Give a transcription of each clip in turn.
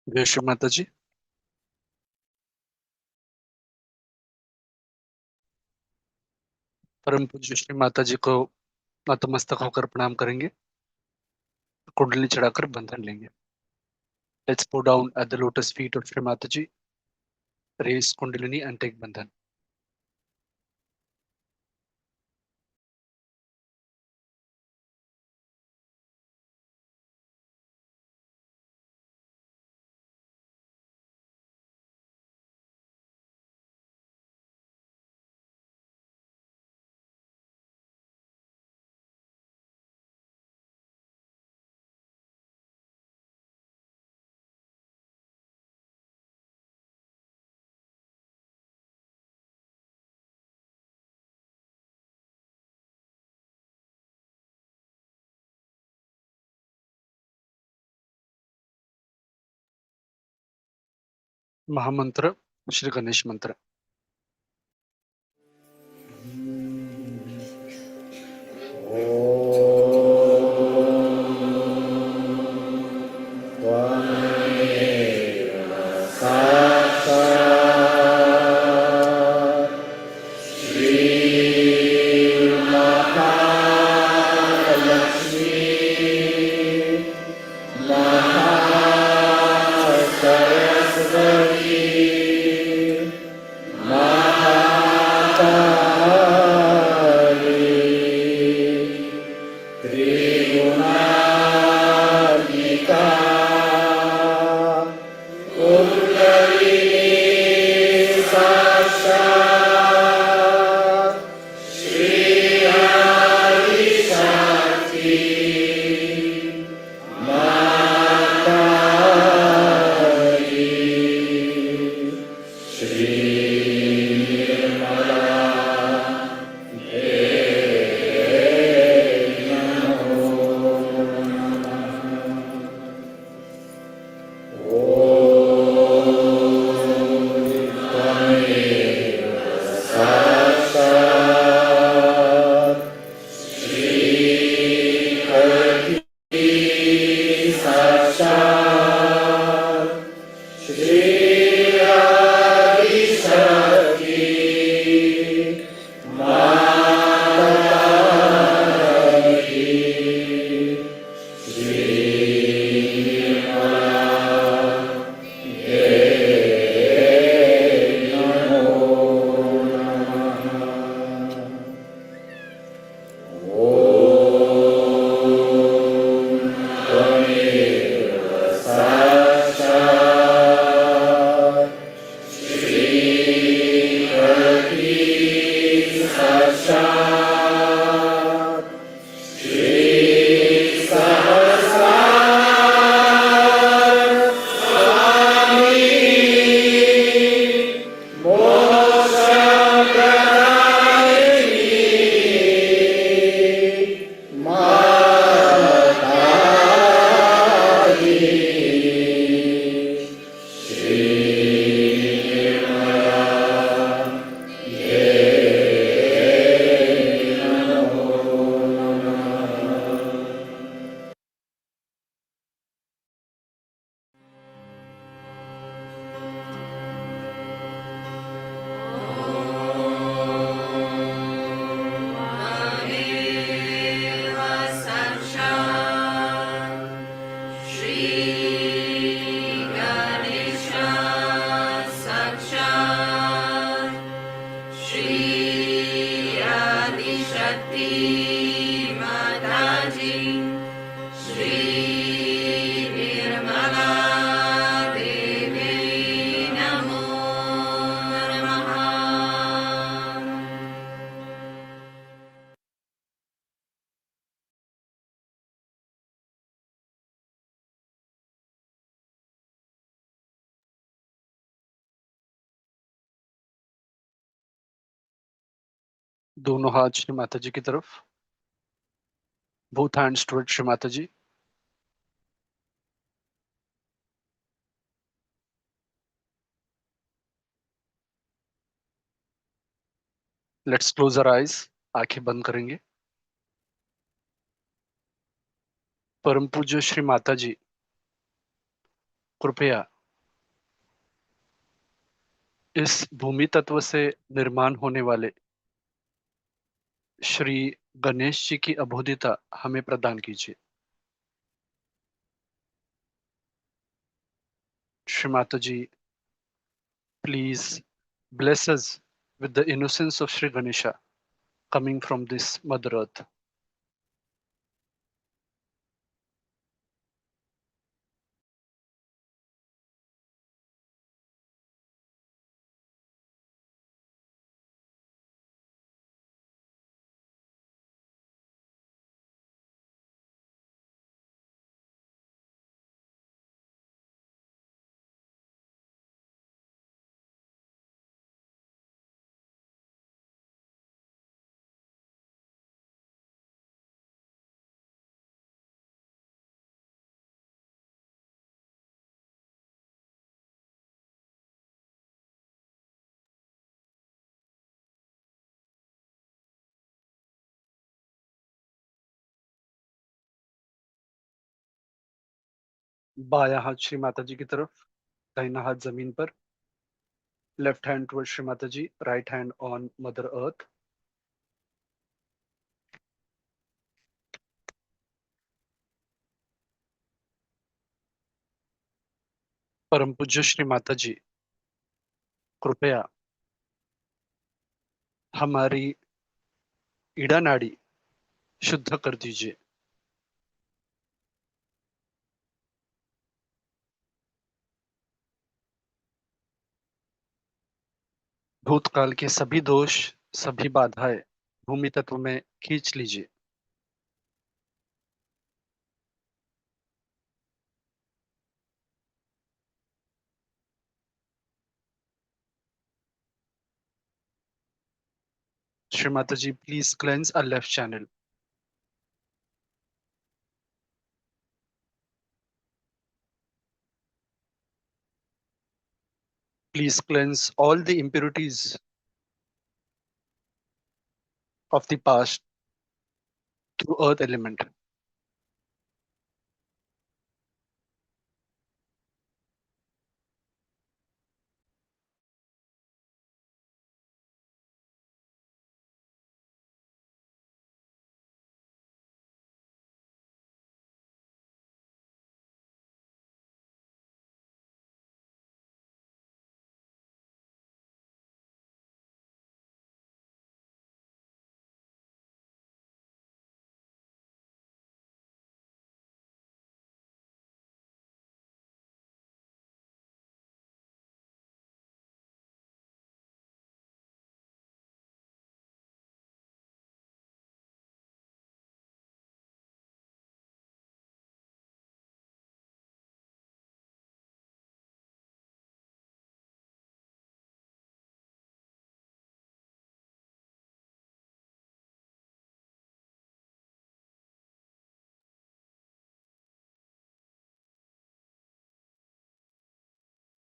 जय श्री माता जी। परम पूज्य श्री माता जी को नतमस्तक होकर प्रणाम करेंगे, कुंडली चढ़ाकर बंधन लेंगे। Let's bow down at the lotus feet of Shri Mataji, raise Kundalini and take bandhan. महामंत्र श्री गणेश मंत्र। Shri Nirmala दोनों हाथ श्री माता जी की तरफ, both hands towards Shri Mata ji. Let's close our eyes. आंखें बंद करेंगे. परम पूज्य श्री माता जी, कृपया इस भूमि तत्व से निर्माण होने वाले श्री गणेश जी की अबोधिता हमें प्रदान कीजिए. श्री माता जी, please bless us with the innocence of Sri Ganesha coming from this Mother Earth. बाया हाथ श्री माता जी की तरफ, दाहिना हाथ जमीन पर. Left hand towards Shri Mata ji, right hand on mother earth. परम पूज्य श्री माता जी, कृपया हमारी ईड़ा नाड़ी शुद्ध कर दीजिए. भूतकाल के सभी दोष, सभी बाधाएं भूमि तत्व में खींच लीजिए. Shri Mata ji, please cleanse our left channel. Please cleanse all the impurities of the past through earth element.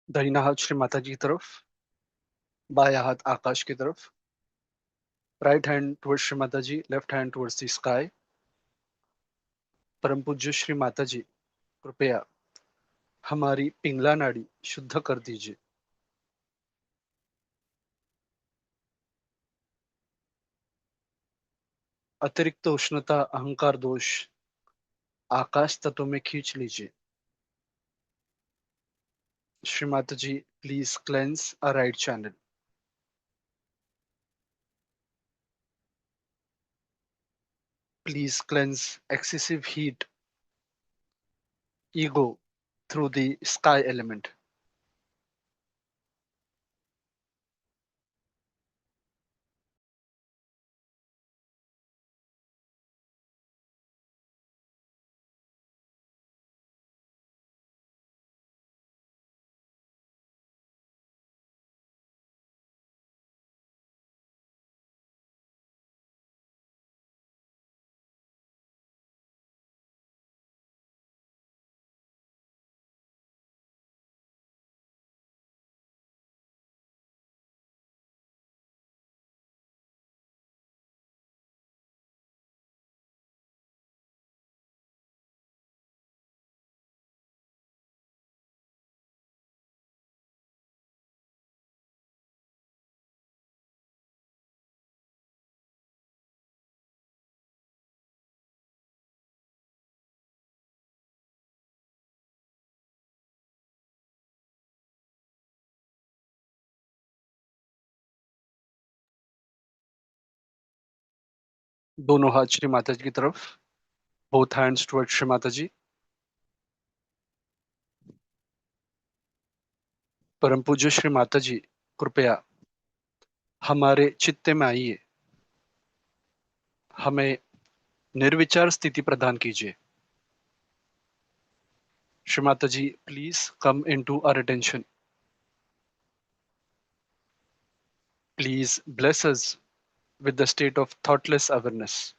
दाहिना हाथ श्री माता जी की तरफ, बायां हाथ आकाश की तरफ, right hand towards Shri Mata ji, left hand towards the sky. परम पूज्य श्री माता जी, कृपया हमारी पिंगला नाड़ी शुद्ध कर दीजिए। अतिरिक्त उष्णता, अहंकार दोष आकाश तत्व में खींच लीजिए। Shri Mata ji, please cleanse a right channel. Please cleanse excessive heat, ego through the sky element. दोनों हाथ श्री माता जी की तरफ, both hands towards Shri Mata जी। परम पूज्य श्री माता जी, कृपया हमारे चित्त में आइए, हमें निर्विचार स्थिति प्रदान कीजिए। Shri Mata ji, please come into our attention. Please bless us with the state of thoughtless awareness.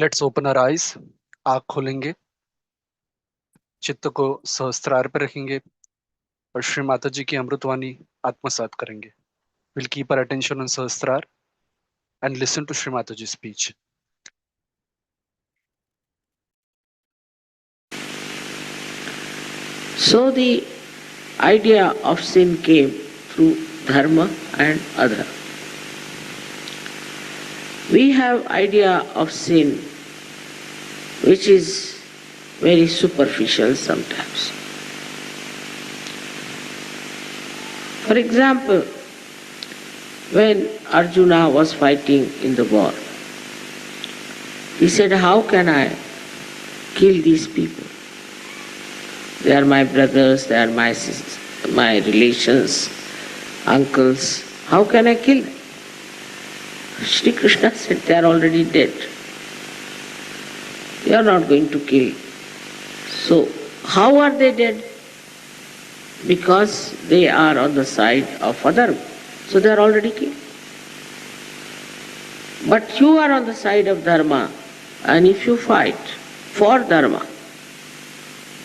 Let's open our eyes. आँख खोलेंगे, चित्त को सहस्त्रार पर रखेंगे और श्री माता जी की अमृतवाणी आत्मसात करेंगे. We'll keep our attention on सहस्त्रार and listen to Shri Mataji's speech. So the idea of sin came through Dharma and Adharma. We have idea of sin which is very superficial sometimes. For example, when Arjuna was fighting in the war, he said, how can I kill these people? They are my brothers, they are my sisters, my relations, uncles. How can I kill them? Shri Krishna said, they are already dead. You are not going to kill. So, how are they dead? Because they are on the side of Adharma. So they are already killed. But you are on the side of Dharma, and if you fight for Dharma,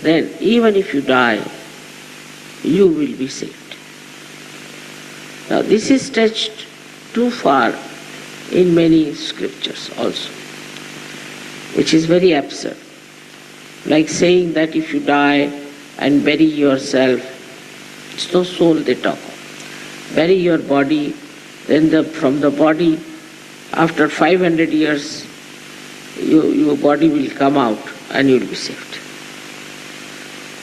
then even if you die, you will be saved. Now this is stretched too far in many scriptures also, which is very absurd. Like saying that if you die and bury yourself, it's no soul they talk of. Bury your body, then from the body, after 500 years, your body will come out and you will be saved.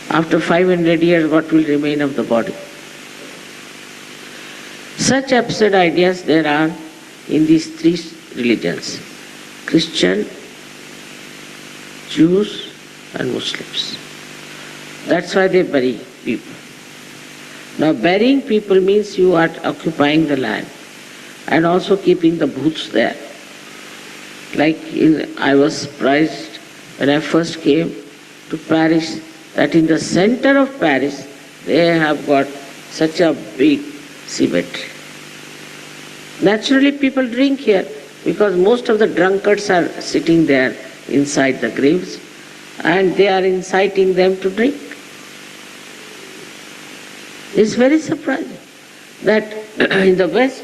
After 500 years, what will remain of the body? Such absurd ideas there are in these three religions: Christian, Jews and Muslims. That's why they bury people. Now burying people means you are occupying the land and also keeping the booths there. I was surprised when I first came to Paris that in the center of Paris they have got such a big cemetery. Naturally people drink here because most of the drunkards are sitting there inside the graves and they are inciting them to drink. It's very surprising that in the West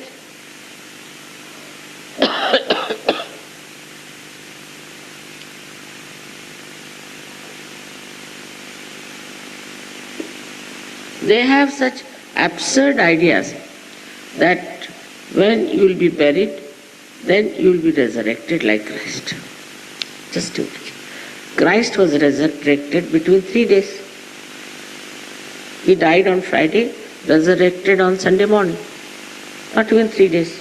they have such absurd ideas that when you will be buried, then you will be resurrected like Christ. Just imagine. Christ was resurrected between 3 days. He died on Friday, resurrected on Sunday morning. Not even 3 days.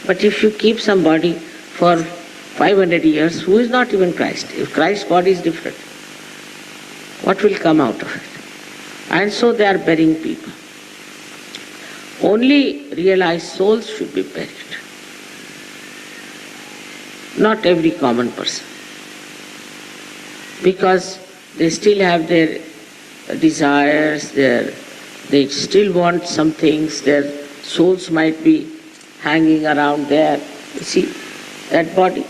But if you keep somebody for 500 years, who is not even Christ? If Christ's body is different, what will come out of it? And so they are burying people. Only realized souls should be buried. Not every common person. Because they still have their desires, they still want some things, their souls might be hanging around there. You see, that body.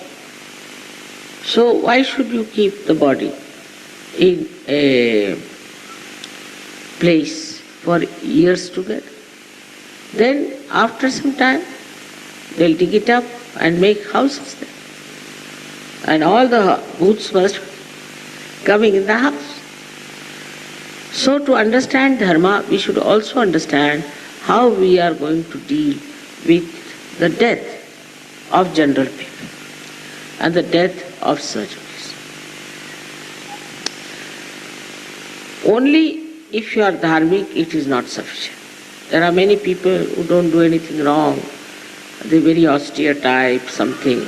So why should you keep the body in a place for years together? Then after some time, they'll dig it up and make houses there. And all the booths must coming in the house. So to understand Dharma, we should also understand how we are going to deal with the death of general people and the death of surgeries. Only if you are dharmic, it is not sufficient. There are many people who don't do anything wrong. They're very austere type, something.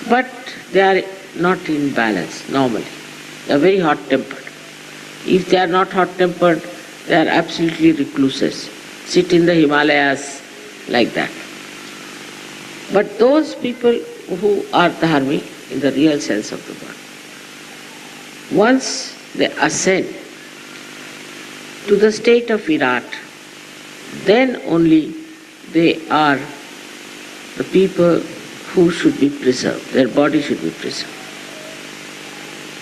But they are not in balance normally. They are very hot-tempered. If they are not hot-tempered, they are absolutely recluses. Sit in the Himalayas like that. But those people who are dharmic in the real sense of the word, once they ascend to the state of Virat, then only they are the people who should be preserved. Their body should be preserved.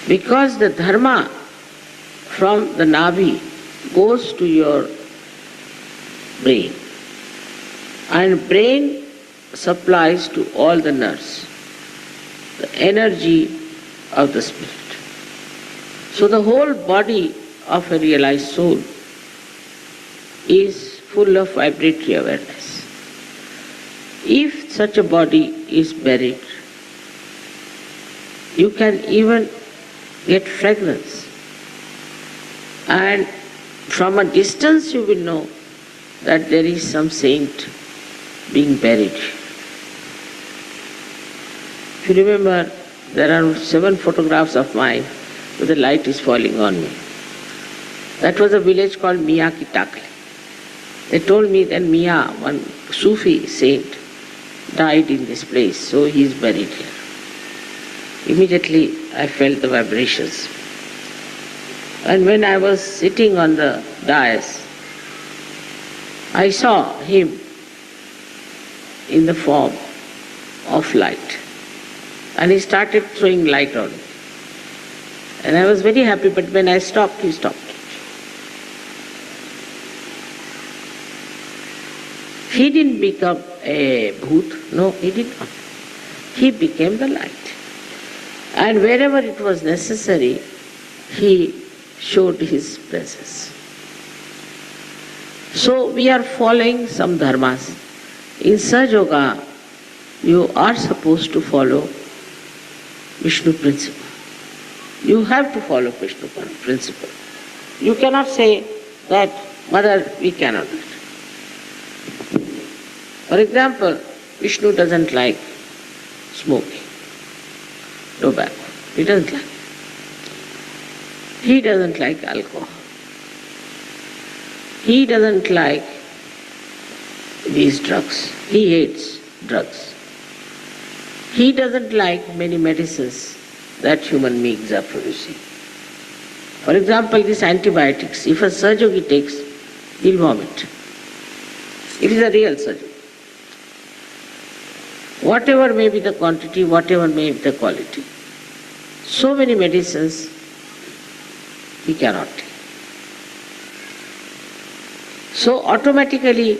Because the dharma from the navi goes to your brain, and brain supplies to all the nerves the energy of the spirit. So the whole body of a realized soul is full of vibratory awareness. If such a body is buried, you can even get fragrance. And from a distance you will know that there is some saint being buried. If you remember, there are 7 photographs of mine where the light is falling on me. That was a village called Miyaki Takli. They told me that Miya, one Sufi saint, died in this place, so he is buried here. Immediately I felt the vibrations. And when I was sitting on the dais, I saw him in the form of light. And he started throwing light on me. And I was very happy, but when I stopped, he stopped. He didn't become a bhoot, no, he did not. He became the light. And wherever it was necessary, he showed his presence. So we are following some dharmas. In Sahaja Yoga, you are supposed to follow Vishnu principle. You have to follow Vishnu principle. You cannot say that, Mother, we cannot do it. For example, Vishnu doesn't like smoking, tobacco. He doesn't like it. He doesn't like alcohol. He doesn't like these drugs. He hates drugs. He doesn't like many medicines that human beings are producing. For example, these antibiotics. If a Sahaja takes, he'll vomit. It is a real surgery. Whatever may be the quantity, whatever may be the quality, so many medicines he cannot take. So automatically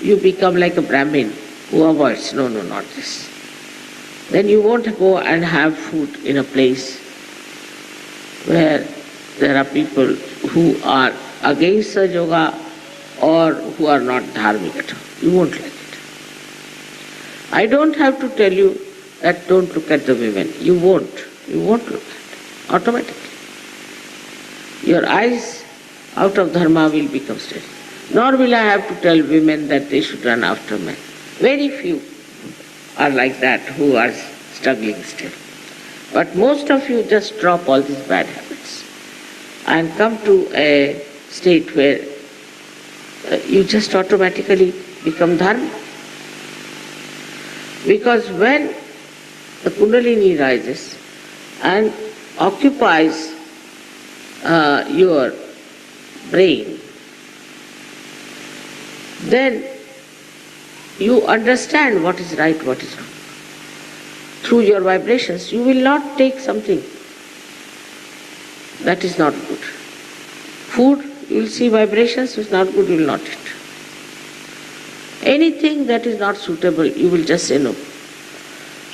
you become like a Brahmin who avoids, no, not this. Then you won't go and have food in a place where there are people who are against Sahaja Yoga or who are not dharmic at all. You won't like it. I don't have to tell you that don't look at the women. You won't look at it automatically. Your eyes out of dharma will become steady. Nor will I have to tell women that they should run after men. Very few are like that who are struggling still. But most of you just drop all these bad habits and come to a state where you just automatically become dharma. Because when the Kundalini rises and occupies your brain, then you understand what is right, what is wrong. Through your vibrations, you will not take something that is not good. Food, you will see vibrations, is not good, you will not eat. Anything that is not suitable, you will just say no.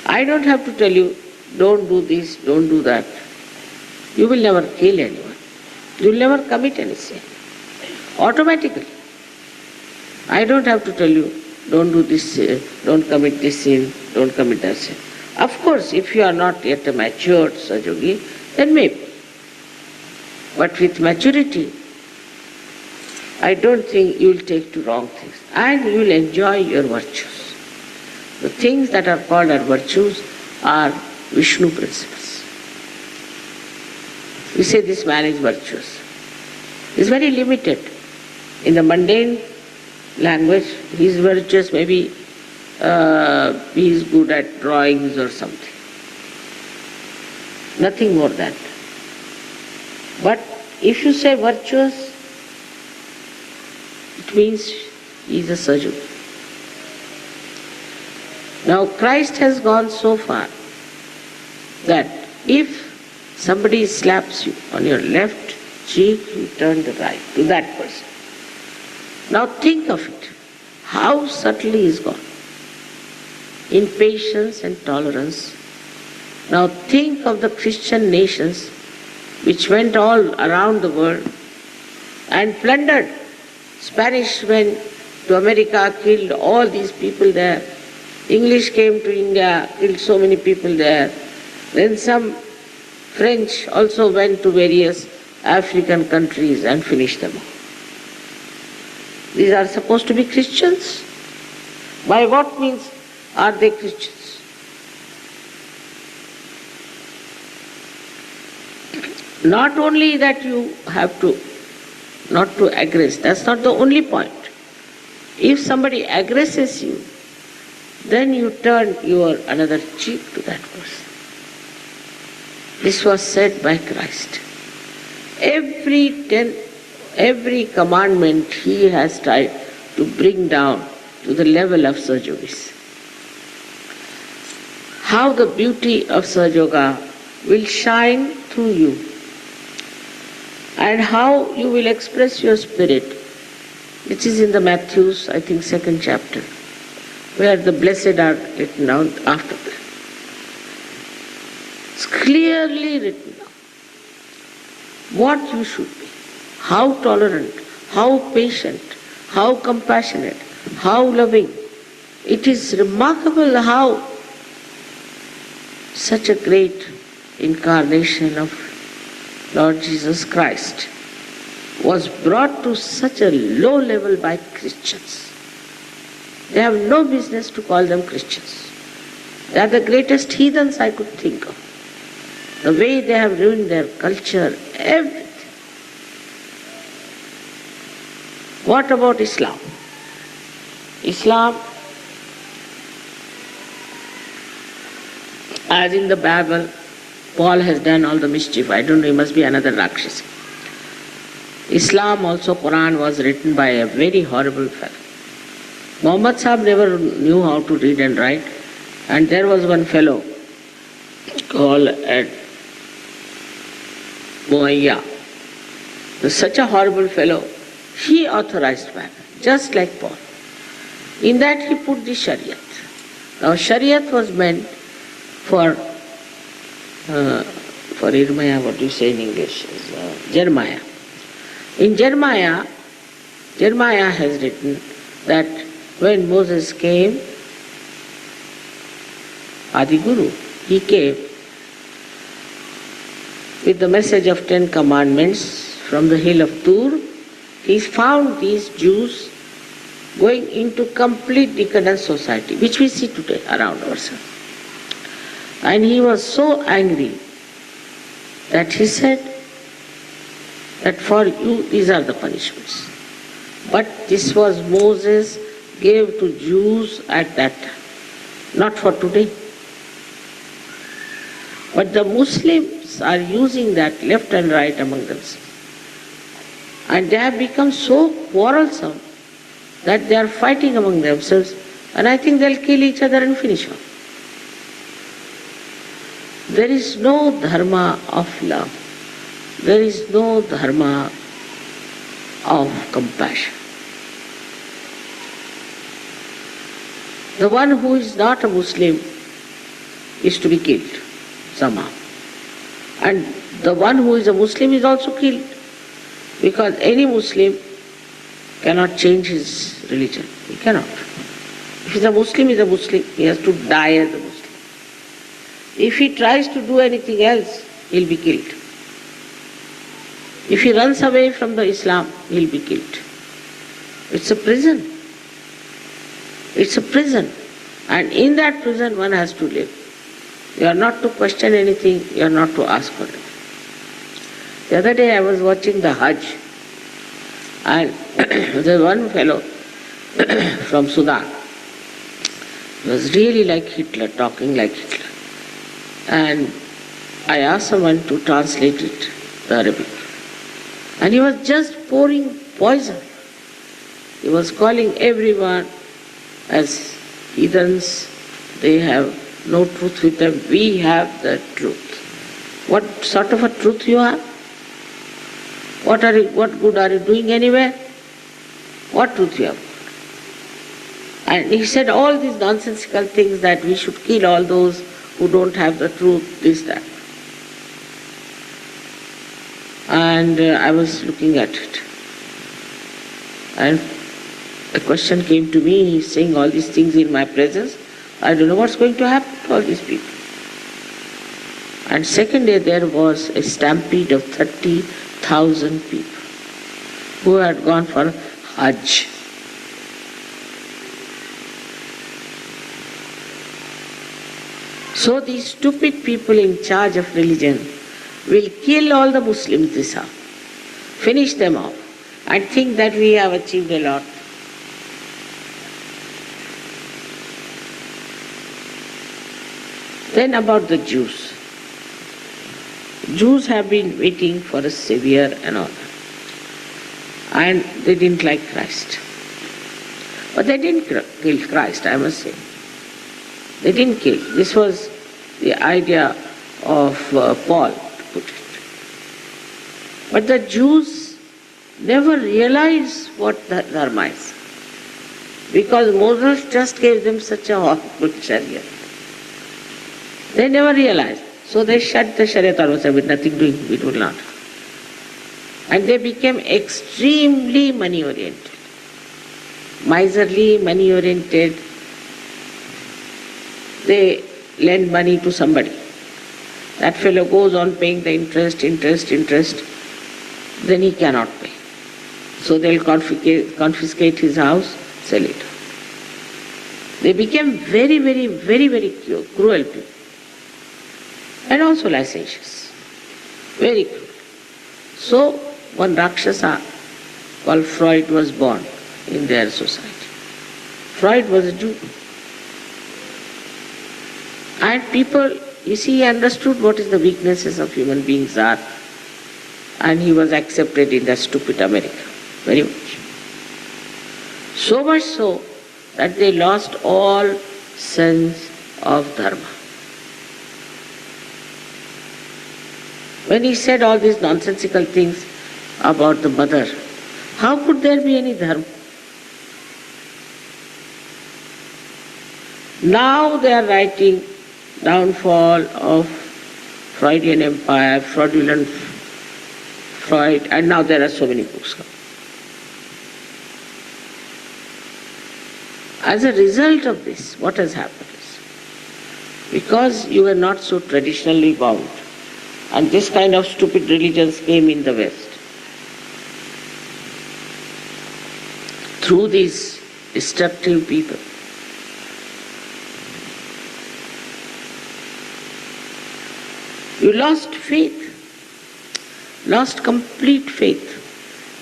I don't have to tell you, don't do this, don't do that. You will never kill anyone. You will never commit any sin. Automatically. I don't have to tell you, don't do this, don't commit this sin, don't commit that sin. Of course, if you are not yet a matured Sahaja Yogi, then maybe. But with maturity, I don't think you will take to wrong things. And you will enjoy your virtues. The things that are called as virtues are Vishnu principles. We say this man is virtuous. It's very limited. In the mundane language, he is virtuous, maybe he is good at drawings or something. Nothing more than that. But if you say virtuous, it means he is a Sahaja Yogi. Now Christ has gone so far that if somebody slaps you on your left cheek, you turn the right to that person. Now think of it, how subtly he is gone. In patience and tolerance. Now think of the Christian nations which went all around the world and plundered. Spanish went to America, killed all these people there. English came to India, killed so many people there. Then some French also went to various African countries and finished them all. These are supposed to be Christians. By what means are they Christians? Not only that you have to not to aggress, that's not the only point. If somebody aggresses you, then you turn your another cheek to that person. This was said by Christ. Every commandment he has tried to bring down to the level of Sahaja Yogis. How the beauty of Sahaja Yoga will shine through you, and how you will express your spirit, which is in the Matthew's, I think, 2nd chapter, where the blessed are written down after that. It's clearly written down what you should be, how tolerant, how patient, how compassionate, how loving. It is remarkable how such a great incarnation of Lord Jesus Christ, was brought to such a low level by Christians. They have no business to call them Christians. They are the greatest heathens I could think of. The way they have ruined their culture, everything. What about Islam? Islam, as in the Bible, Paul has done all the mischief. I don't know, he must be another Rakshasi. Islam also, Quran was written by a very horrible fellow. Muhammad Sahib never knew how to read and write, and there was one fellow called Muayya. Such a horrible fellow. He authorized Bible, just like Paul. In that he put the Shariat. Now Shariat was meant for Irmaya, what do you say in English? Jeremiah. In Jeremiah has written that when Moses came, Adi Guru, he came with the message of 10 commandments from the hill of Tur. He found these Jews going into complete decadent society, which we see today around ourselves. And he was so angry that he said that for you these are the punishments. But this was Moses gave to Jews at that time, not for today. But the Muslims are using that left and right among themselves. And they have become so quarrelsome that they are fighting among themselves, and I think they'll kill each other and finish off. There is no dharma of love. There is no dharma of compassion. The one who is not a Muslim is to be killed somehow. And the one who is a Muslim is also killed, because any Muslim cannot change his religion. He cannot. If he's a Muslim, he's a Muslim. He has to die as a Muslim. If he tries to do anything else, he'll be killed. If he runs away from the Islam, he'll be killed. It's a prison. It's a prison. And in that prison, one has to live. You are not to question anything, you are not to ask for it. The other day I was watching the Hajj, and there was one fellow from Sudan. He was really like Hitler, talking like Hitler. And I asked someone to translate it, the Arabic. And he was just pouring poison. He was calling everyone as heathens. They have no truth with them. We have the truth. What sort of a truth you have? What good are you doing anywhere? What truth you have? And he said all these nonsensical things that we should kill all those who don't have the truth, this, that. And I was looking at it. And a question came to me, he's saying all these things in my presence. I don't know what's going to happen to all these people. And second day there was a stampede of 30,000 people who had gone for Hajj. So these stupid people in charge of religion will kill all the Muslims this hour, finish them off, and think that we have achieved a lot. Then about the Jews. Jews have been waiting for a savior and all that. And they didn't like Christ. But they didn't kill Christ, I must say. They didn't kill. This was the idea of Paul, to put it. But the Jews never realized what the Dharma is. Because Moses just gave them such a horrible chariot. They never realized. So they shut the Shariat and said, with nothing doing, we will not. And they became extremely money-oriented. Miserly, money-oriented. They lend money to somebody. That fellow goes on paying the interest, then he cannot pay. So they'll confiscate his house, sell it. They became very, very, very, very cruel people. And also licentious. Very cruel. So one Rakshasa called Freud was born in their society. Freud was a Jew. And people, you see, he understood what is the weaknesses of human beings are. And he was accepted in that stupid America, very much. So much so that they lost all sense of Dharma. When he said all these nonsensical things about the mother, how could there be any Dharma? Now they are writing downfall of Freudian empire, fraudulent Freud, and now there are so many books. As a result of this, what has happened is, because you were not so traditionally bound, and this kind of stupid religions came in the West, through these destructive people, you lost faith, lost complete faith.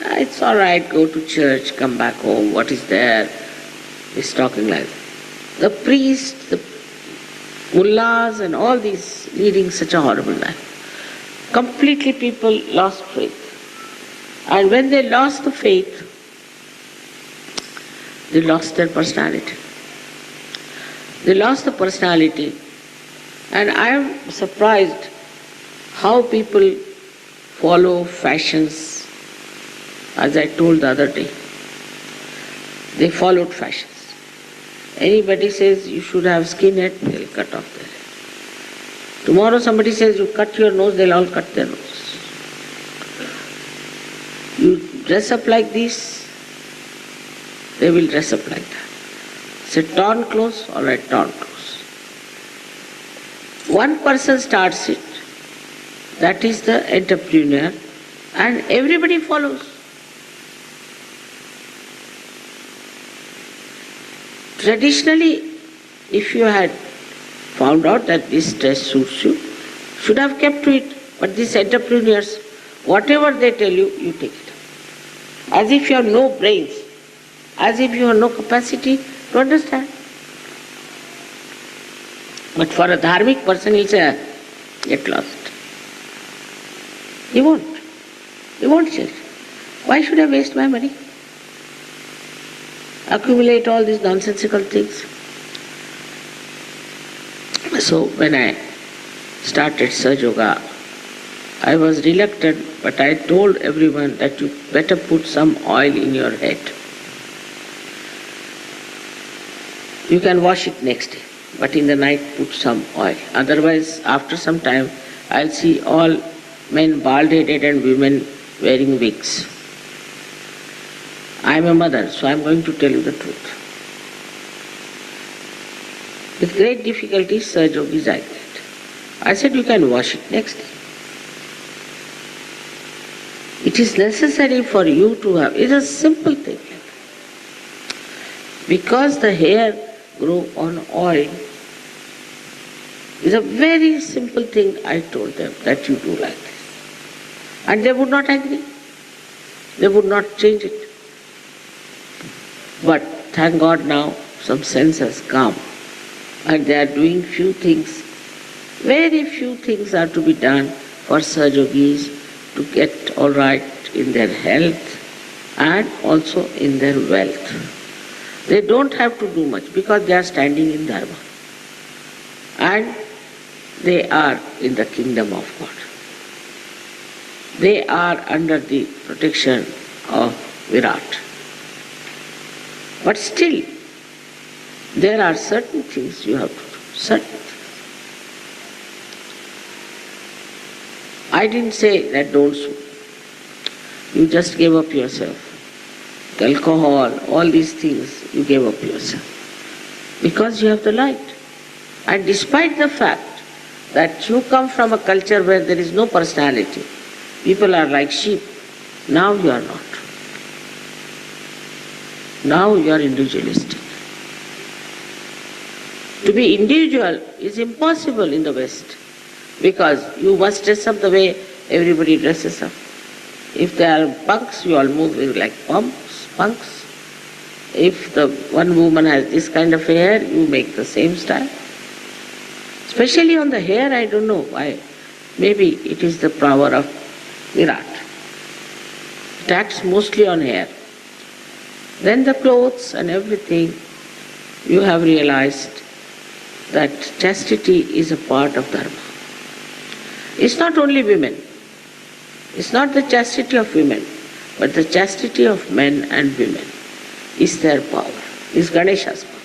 It's all right, go to church, come back home, what is there? He's talking like that. The priests, the mullahs and all these leading such a horrible life. Completely people lost faith. And when they lost the faith, they lost their personality. They lost the personality. And I am surprised how people follow fashions, as I told the other day. They followed fashions. Anybody says you should have skinhead, they'll cut off their hair. Tomorrow somebody says you cut your nose, they'll all cut their nose. You dress up like this, they will dress up like that. Say torn clothes, all right, torn clothes. One person starts it, that is the entrepreneur, and everybody follows. Traditionally, if you had found out that this dress suits you, should have kept to it. But these entrepreneurs, whatever they tell you, you take it. As if you have no brains, as if you have no capacity to understand. But for a dharmic person, he'll say, get lost. He won't. He won't change. Why should I waste my money? Accumulate all these nonsensical things. So when I started Sahaja Yoga, I was reluctant, but I told everyone that you better put some oil in your head. You can wash it next day, but in the night put some oil. Otherwise, after some time, I'll see all men bald-headed and women wearing wigs. I am a mother, so I am going to tell you the truth. With great difficulty, Sahaja Yoga is like that. I said, you can wash it next day. It is necessary for you to have, it's a simple thing. Because the hair grow on oil, it's a very simple thing I told them that you do like this. And they would not agree. They would not change it. But thank God now some sense has come and they are doing few things. Very few things are to be done for Sahaja Yogis to get all right in their health and also in their wealth. They don't have to do much because they are standing in Dharma. And they are in the kingdom of God. They are under the protection of Virat. But still, there are certain things you have to do. Certain things. I didn't say that don't smoke. You just gave up yourself. Alcohol, all these things, you gave up yourself. Because you have the light. And despite the fact that you come from a culture where there is no personality. People are like sheep. Now you are not. Now you are individualistic. To be individual is impossible in the West because you must dress up the way everybody dresses up. If there are punks, you all move like punks. If the one woman has this kind of hair, you make the same style. Especially on the hair, I don't know why. Maybe it is the power of Virat. It acts mostly on hair. Then the clothes and everything, you have realized that chastity is a part of Dharma. It's not only women. It's not the chastity of women, but the chastity of men and women is their power, is Ganesha's power.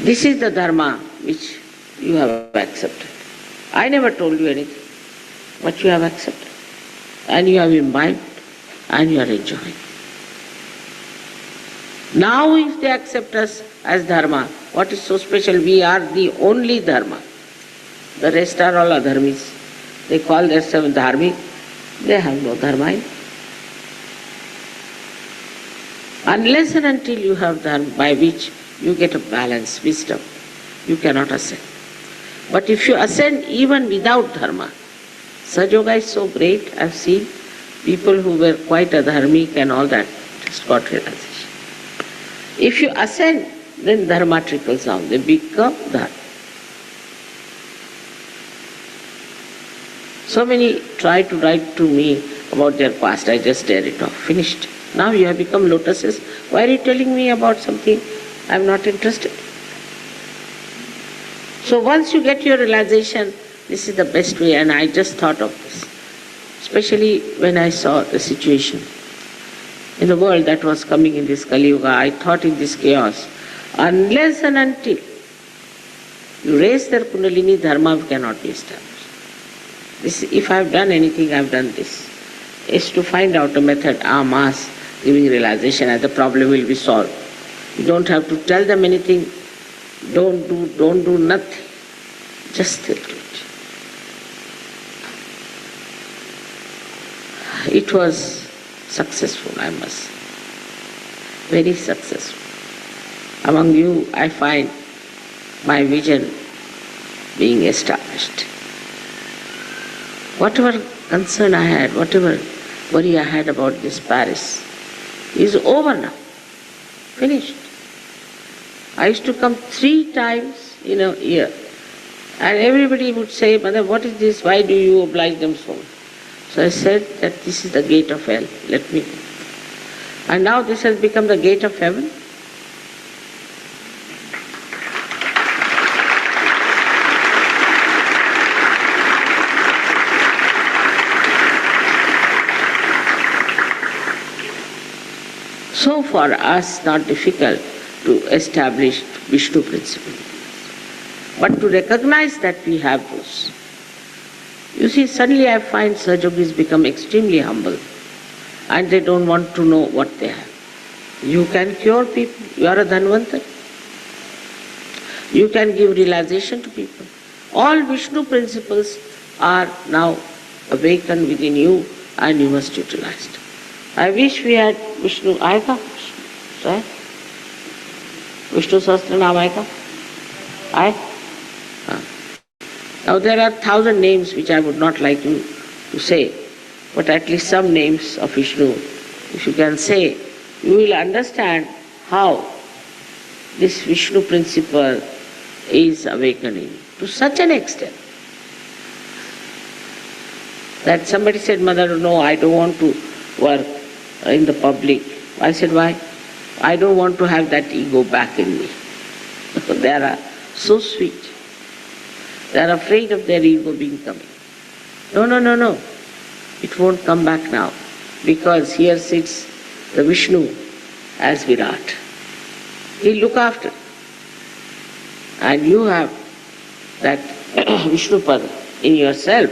This is the Dharma which you have accepted. I never told you anything, but you have accepted. And you have imbibed and you are enjoying. Now if they accept us as Dharma, what is so special? We are the only Dharma. The rest are all adharmis. They call themselves dharmic. They have no Dharma. Unless and until you have Dharma by which you get a balance, wisdom, you cannot ascend. But if you ascend even without Dharma, Sahaja Yoga is so great. I've seen people who were quite adharmic and all that just got realization. If you ascend, then Dharma trickles down. They become Dharma. So many try to write to me about their past. I just tear it off. Finished. Now you have become lotuses. Why are you telling me about something I am not interested? So once you get your realization, this is the best way, and I just thought of this. Especially when I saw the situation in the world that was coming in this Kali Yuga, I thought in this chaos, unless and until you raise their Kundalini, Dharma cannot be established. This, if I have done anything, I have done this. Is to find out a method, mass, giving realization, and the problem will be solved. You don't have to tell them anything. Don't do nothing. Just still do it. It was successful, I must say. Very successful. Among you, I find my vision being established. Whatever concern I had, whatever worry I had about this Paris is over now. Finished. I used to come 3 times in a year. And everybody would say, Mother, what is this? Why do you oblige them so much? So I said that this is the gate of hell. Let me go. And now this has become the gate of heaven. So for us, not difficult to establish Vishnu principle, but to recognize that we have those. You see, suddenly I find Sahaja Yogis become extremely humble and they don't want to know what they have. You can cure people. You are a Dhanvantar. You can give realization to people. All Vishnu principles are now awakened within you and you must utilize it. I wish we had Vishnu. Aega? Right? Vishnu Sahasra Naam aega? Aye? Now there are 1,000 names which I would not like you to say, but at least some names of Vishnu, if you can say, you will understand how this Vishnu principle is awakening to such an extent that somebody said, Mother, no, I don't want to work in the public. I said, why? I don't want to have that ego back in me. They are so sweet. They are afraid of their ego being coming. No. It won't come back now because here sits the Vishnu as Virat. He'll look after. And you have that Vishnu Pada in yourself.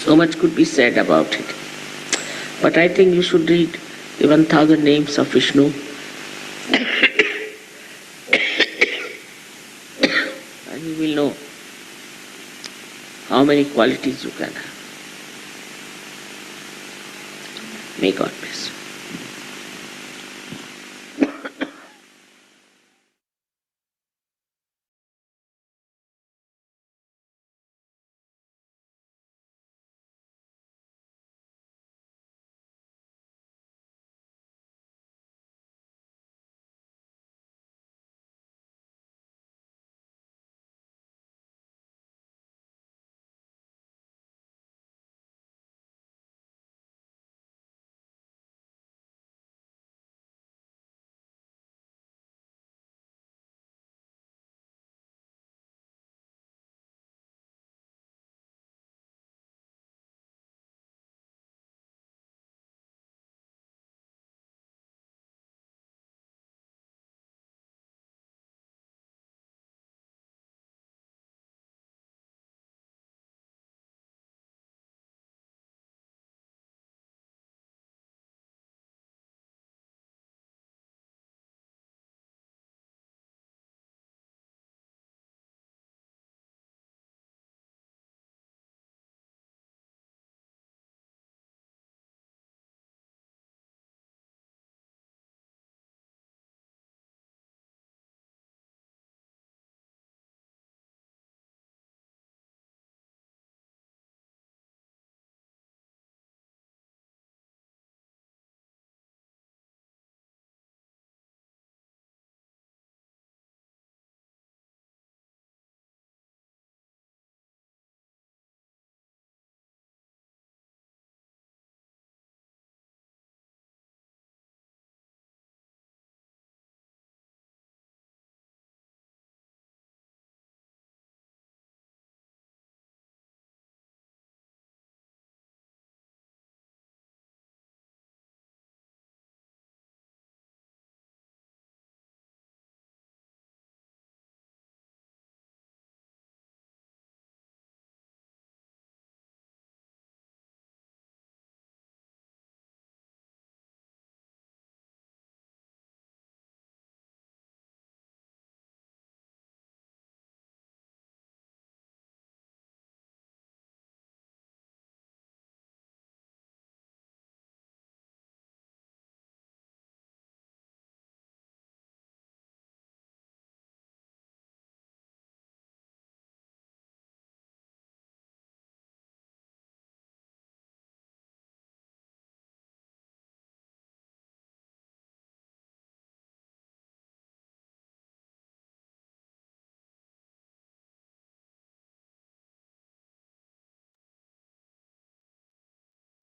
So much could be said about it. But I think you should read even 1,000 names of Vishnu, and you will know how many qualities you can have. May God bless you.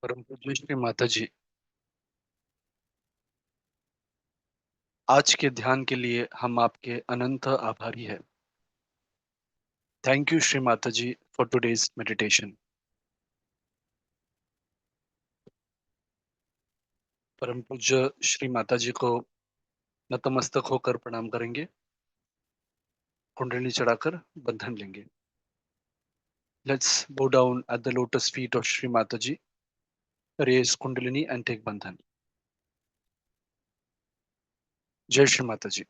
परम पूज्य श्री माता जी, आज के ध्यान के लिए हम आपके अनंत आभारी हैं। Thank you Shri Mata ji for today's meditation. परम पूज्य श्री माता जी को नतमस्तक होकर प्रणाम करेंगे, कुंडली चढ़ाकर बंधन लेंगे। Let's bow down at the lotus feet of Shri Mataji, raise Kundalini and take bandhan. जय श्री माता जी।